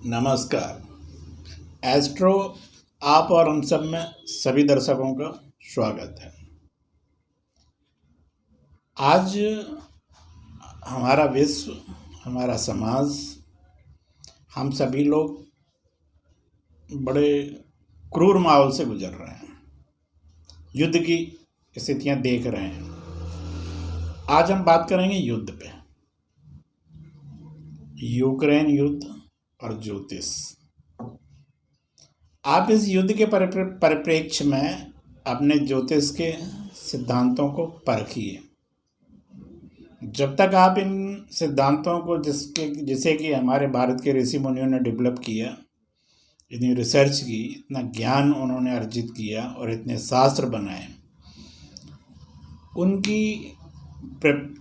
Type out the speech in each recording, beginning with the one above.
नमस्कार। एस्ट्रो आप और हम सब में सभी दर्शकों का स्वागत है। आज हमारा विश्व, हमारा समाज, हम सभी लोग बड़े क्रूर माहौल से गुजर रहे हैं, युद्ध की स्थितियां देख रहे हैं। आज हम बात करेंगे युद्ध पे, यूक्रेन युद्ध और ज्योतिष। आप इस युद्ध के परिप्रेक्ष्य में अपने ज्योतिष के सिद्धांतों को परखिए। जब तक आप इन सिद्धांतों को जिसे कि हमारे भारत के ऋषि मुनियों ने डेवलप किया, इतनी रिसर्च की, इतना ज्ञान उन्होंने अर्जित किया और इतने शास्त्र बनाए,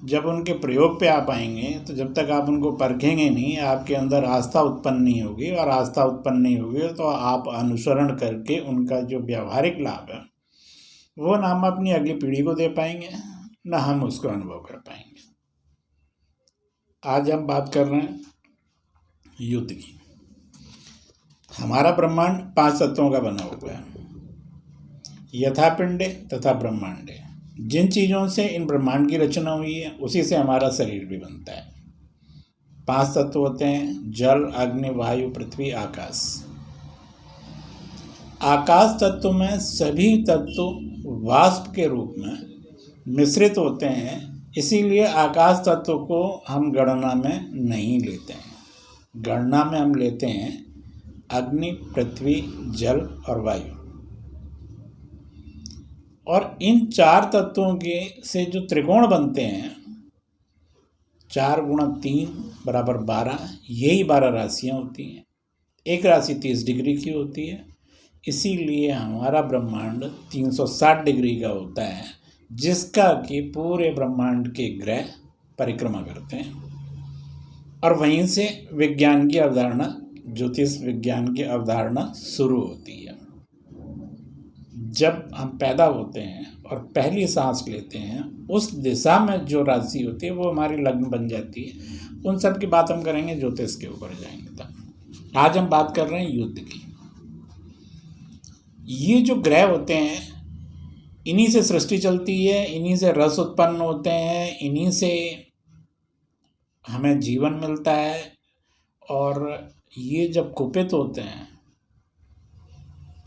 जब उनके प्रयोग पे आप आएंगे तो जब तक आप उनको परखेंगे नहीं, आपके अंदर आस्था उत्पन्न नहीं होगी। और आस्था उत्पन्न नहीं होगी तो आप अनुसरण करके उनका जो व्यावहारिक लाभ है वो ना हम अपनी अगली पीढ़ी को दे पाएंगे, ना हम उसको अनुभव कर पाएंगे। आज हम बात कर रहे हैं युद्ध की। हमारा ब्रह्मांड 5 तत्वों का बना हुआ है, यथा पिंडे तथा ब्रह्मांडे। जिन चीज़ों से इन ब्रह्मांड की रचना हुई है उसी से हमारा शरीर भी बनता है। 5 तत्व होते हैं: जल, अग्नि, वायु, पृथ्वी, आकाश। आकाश तत्व में सभी तत्व वाष्प के रूप में मिश्रित होते हैं, इसीलिए आकाश तत्व को हम गणना में नहीं लेते हैं। गणना में हम लेते हैं अग्नि, पृथ्वी, जल और वायु। और इन 4 तत्वों के से जो त्रिकोण बनते हैं, 4 × 3 = 12, यही 12 राशियाँ होती हैं। एक राशि 30 डिग्री की होती है, इसीलिए हमारा ब्रह्मांड 360 डिग्री का होता है, जिसका कि पूरे ब्रह्मांड के ग्रह परिक्रमा करते हैं। और वहीं से विज्ञान की अवधारणा, ज्योतिष विज्ञान की अवधारणा शुरू होती है। जब हम पैदा होते हैं और पहली सांस लेते हैं, उस दिशा में जो राशि होती है वो हमारी लग्न बन जाती है। उन सब की बात हम करेंगे, ज्योतिष के ऊपर जाएंगे तब। आज हम बात कर रहे हैं युद्ध की। ये जो ग्रह होते हैं, इन्हीं से सृष्टि चलती है, इन्हीं से रस उत्पन्न होते हैं, इन्हीं से हमें जीवन मिलता है। और ये जब कुपित होते हैं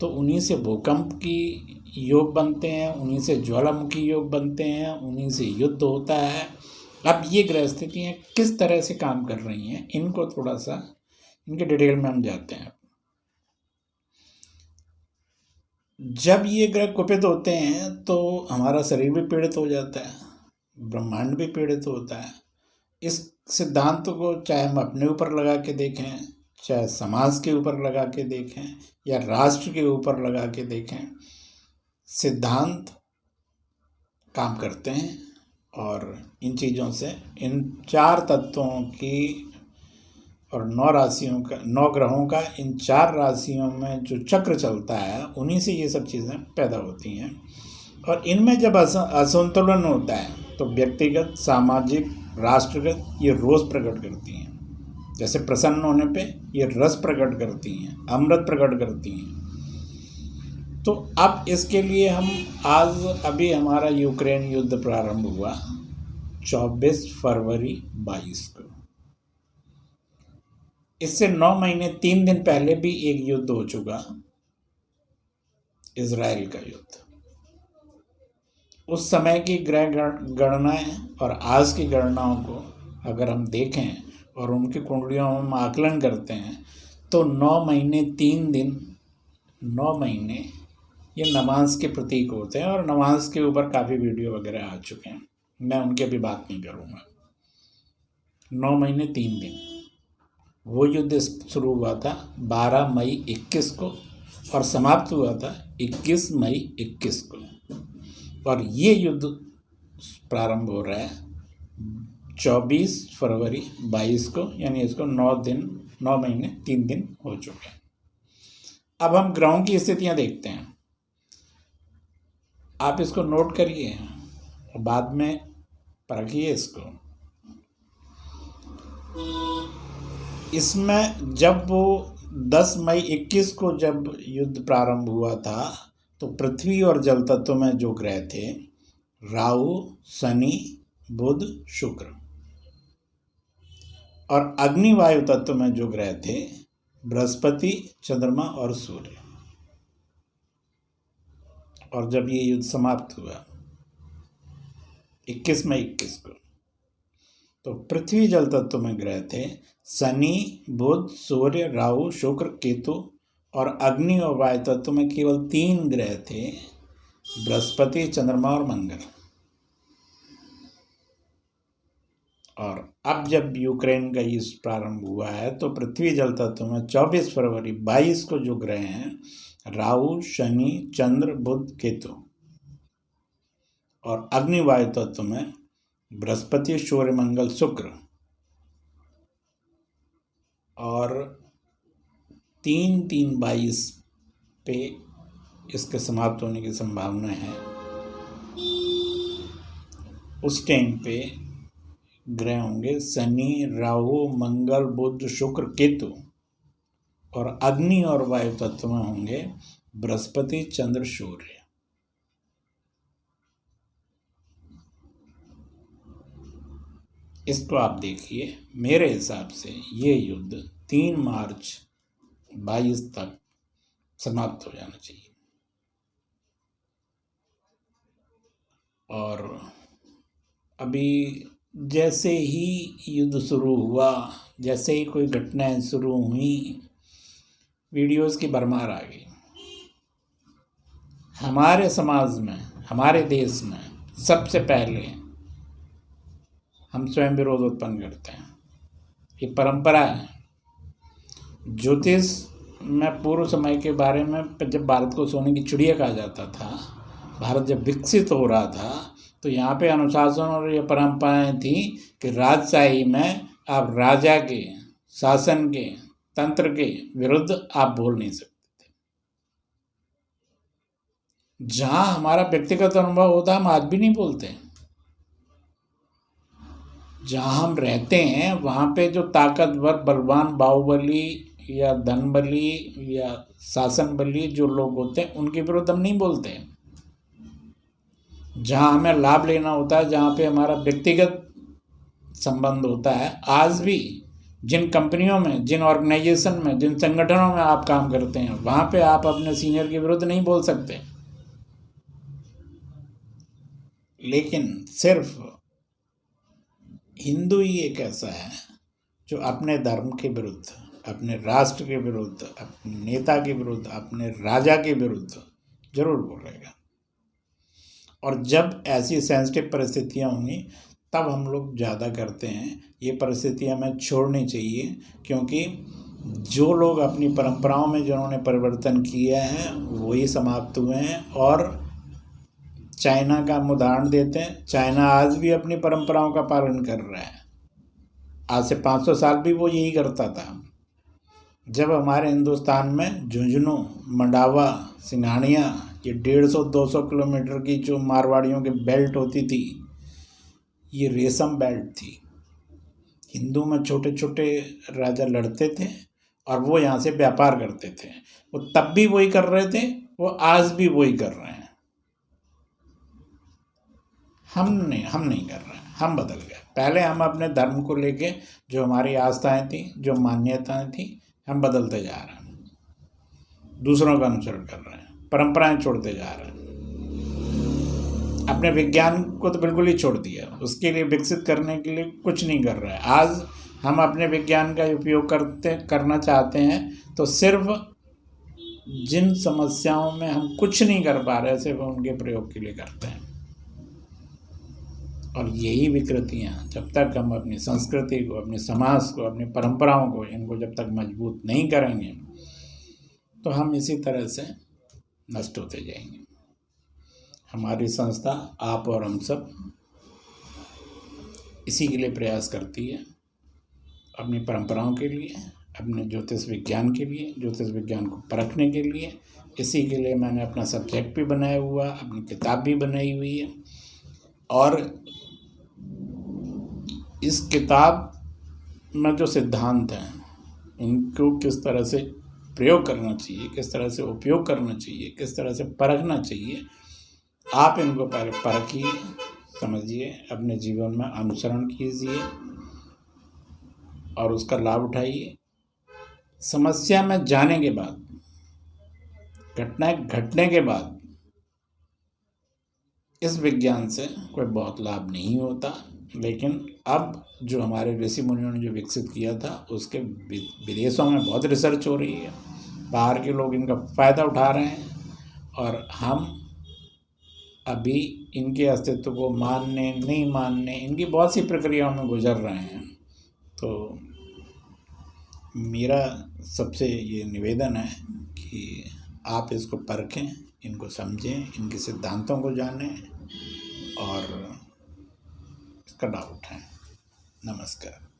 तो उन्हीं से भूकंप की योग बनते हैं, उन्हीं से ज्वालामुखी योग बनते हैं, उन्हीं से युद्ध होता है। अब ये ग्रह स्थितियाँ किस तरह से काम कर रही हैं, इनको थोड़ा सा इनके डिटेल में हम जाते हैं। जब ये ग्रह कुपित होते हैं तो हमारा शरीर भी पीड़ित हो जाता है, ब्रह्मांड भी पीड़ित होता है। इस सिद्धांत को चाहे हम अपने ऊपर लगा के देखें, चाहे समाज के ऊपर लगा के देखें, या राष्ट्र के ऊपर लगा के देखें, सिद्धांत काम करते हैं। और इन चीज़ों से, इन 4 तत्वों की और 9 राशियों का, 9 ग्रहों का इन 4 राशियों में जो चक्र चलता है, उन्हीं से ये सब चीज़ें पैदा होती हैं। और इनमें जब असंतुलन होता है तो व्यक्तिगत, सामाजिक, राष्ट्रगत ये रोष प्रकट करती हैं। जैसे प्रसन्न होने पे ये रस प्रकट करती हैं, अमृत प्रकट करती हैं। तो अब इसके लिए हम अभी हमारा यूक्रेन युद्ध प्रारंभ हुआ 24 फरवरी 22 को। इससे 9 महीने 3 दिन पहले भी एक युद्ध हो चुका, इजराइल का युद्ध। उस समय की ग्रह गणनाएं और आज की गणनाओं को अगर हम देखें और उनकी कुंडलियों में हम आकलन करते हैं तो 9 महीने 3 दिन, 9 महीने ये नमाज के प्रतीक होते हैं। और नमाज के ऊपर काफ़ी वीडियो वगैरह आ चुके हैं, मैं उनकी अभी बात नहीं करूँगा। 9 महीने 3 दिन वो युद्ध शुरू हुआ था 12 मई 21 को और समाप्त हुआ था 21 मई 21 को। और ये युद्ध प्रारंभ हो रहा है 24 फरवरी 22 को, यानी इसको 9 महीने 3 दिन हो चुके हैं। अब हम ग्रहों की स्थितियां देखते हैं। आप इसको नोट करिए और बाद में परखिए इसको। इसमें जब वो 10 मई 21 को जब युद्ध प्रारंभ हुआ था तो पृथ्वी और जल तत्व में जो ग्रह थे राहु, शनि, बुध, शुक्र, और अग्नि वायु तत्व में जो ग्रह थे बृहस्पति, चंद्रमा और सूर्य। और जब ये युद्ध समाप्त हुआ 21 मई 21 को, तो पृथ्वी जल तत्व में ग्रह थे शनि, बुध, सूर्य, राहु, शुक्र, केतु, और अग्नि और वायु तत्व में केवल 3 ग्रह थे बृहस्पति, चंद्रमा और मंगल। और अब जब यूक्रेन का युद्ध प्रारंभ हुआ है तो पृथ्वी जल तत्व में 24 फरवरी 22 को जो ग्रह हैं राहु, शनि, चंद्र, बुध, केतु, और अग्नि वायु तत्व में बृहस्पति, सूर्य, मंगल, शुक्र, और 3/3/22 पे इसके समाप्त होने की संभावना है। उस टाइम पे ग्रह होंगे शनि, राहु, मंगल, बुध, शुक्र, केतु, और अग्नि और वायु तत्व में होंगे बृहस्पति, चंद्र, सूर्य। इसको आप देखिए, मेरे हिसाब से ये युद्ध 3 मार्च 22 तक समाप्त हो जाना चाहिए। और अभी जैसे ही युद्ध शुरू हुआ, जैसे ही कोई घटनाएं शुरू हुई, वीडियोस की भरमार आ गई। हमारे समाज में, हमारे देश में सबसे पहले हम स्वयं विरोध उत्पन्न करते हैं। ये परंपरा है। ज्योतिष में पूर्व समय के बारे में जब भारत को सोने की चिड़िया कहा जाता था, भारत जब विकसित हो रहा था, तो यहाँ पे अनुशासन और ये परंपराएं थी कि राजशाही में आप राजा के शासन के तंत्र के विरुद्ध आप बोल नहीं सकते थे। जहाँ हमारा व्यक्तिगत अनुभव होता हम आज भी नहीं बोलते। जहाँ हम रहते हैं वहाँ पे जो ताकतवर, बलवान, बाहुबली या धनबली या शासन बली जो लोग होते हैं उनके विरुद्ध हम नहीं बोलते। जहाँ हमें लाभ लेना होता है, जहाँ पे हमारा व्यक्तिगत संबंध होता है, आज भी जिन कंपनियों में, जिन ऑर्गेनाइजेशन में, जिन संगठनों में आप काम करते हैं, वहाँ पे आप अपने सीनियर के विरुद्ध नहीं बोल सकते। लेकिन सिर्फ हिंदू ही एक ऐसा है जो अपने धर्म के विरुद्ध, अपने राष्ट्र के विरुद्ध, अपने नेता के विरुद्ध, अपने राजा के विरुद्ध जरूर बोलेगा। और जब ऐसी सेंसिटिव परिस्थितियां होंगी तब हम लोग ज़्यादा करते हैं। ये परिस्थितियां हमें छोड़नी चाहिए, क्योंकि जो लोग अपनी परंपराओं में जिन्होंने परिवर्तन किया है वही समाप्त हुए हैं। और चाइना का हम उदाहरण देते हैं। चाइना आज भी अपनी परंपराओं का पालन कर रहा है। आज से 500 साल भी वो यही करता था। जब हमारे हिंदुस्तान में झुंझुनू, मंडावा, सिंघानिया, ये 150-200 किलोमीटर की जो मारवाड़ियों की बेल्ट होती थी, ये रेशम बेल्ट थी। हिंदू में छोटे छोटे राजा लड़ते थे और वो यहाँ से व्यापार करते थे। वो तब भी वही कर रहे थे, वो आज भी वही कर रहे हैं। हम नहीं कर रहे हैं, हम बदल गए। पहले हम अपने धर्म को लेके जो हमारी आस्थाएं थी, जो मान्यताएं थी, हम बदलते जा रहे हैं, दूसरों का अनुसरण कर रहे हैं, परंपराएं छोड़ते जा रहे हैं। अपने विज्ञान को तो बिल्कुल ही छोड़ दिया, उसके लिए विकसित करने के लिए कुछ नहीं कर रहे हैं। आज हम अपने विज्ञान का उपयोग करना चाहते हैं तो सिर्फ जिन समस्याओं में हम कुछ नहीं कर पा रहे सिर्फ उनके प्रयोग के लिए करते हैं। और यही विकृतियाँ जब तक हम अपनी संस्कृति को, अपने समाज को, अपनी परंपराओं को, इनको जब तक मजबूत नहीं करेंगे तो हम इसी तरह से नष्ट होते जाएंगे। हमारी संस्था, आप और हम सब इसी के लिए प्रयास करती है, अपनी परंपराओं के लिए, अपने ज्योतिष विज्ञान के लिए, ज्योतिष विज्ञान को परखने के लिए। इसी के लिए मैंने अपना सब्जेक्ट भी बनाया हुआ, अपनी किताब भी बनाई हुई है। और इस किताब में जो सिद्धांत हैं उनको किस तरह से प्रयोग करना चाहिए, किस तरह से उपयोग करना चाहिए, किस तरह से परखना चाहिए, आप इनको पहले परखिए, समझिए, अपने जीवन में अनुसरण कीजिए और उसका लाभ उठाइए। समस्या में जाने के बाद, घटनाएं घटने के बाद इस विज्ञान से कोई बहुत लाभ नहीं होता, लेकिन अब जो हमारे ऋषि मुनियों ने जो विकसित किया था उसके विदेशों में बहुत रिसर्च हो रही है, बाहर के लोग इनका फ़ायदा उठा रहे हैं और हम अभी इनके अस्तित्व को मानने नहीं मानने, इनकी बहुत सी प्रक्रियाओं में गुजर रहे हैं। तो मेरा सबसे ये निवेदन है कि आप इसको परखें, इनको समझें, इनके सिद्धांतों को जानें और इसका लाभ उठाएं। नमस्कार।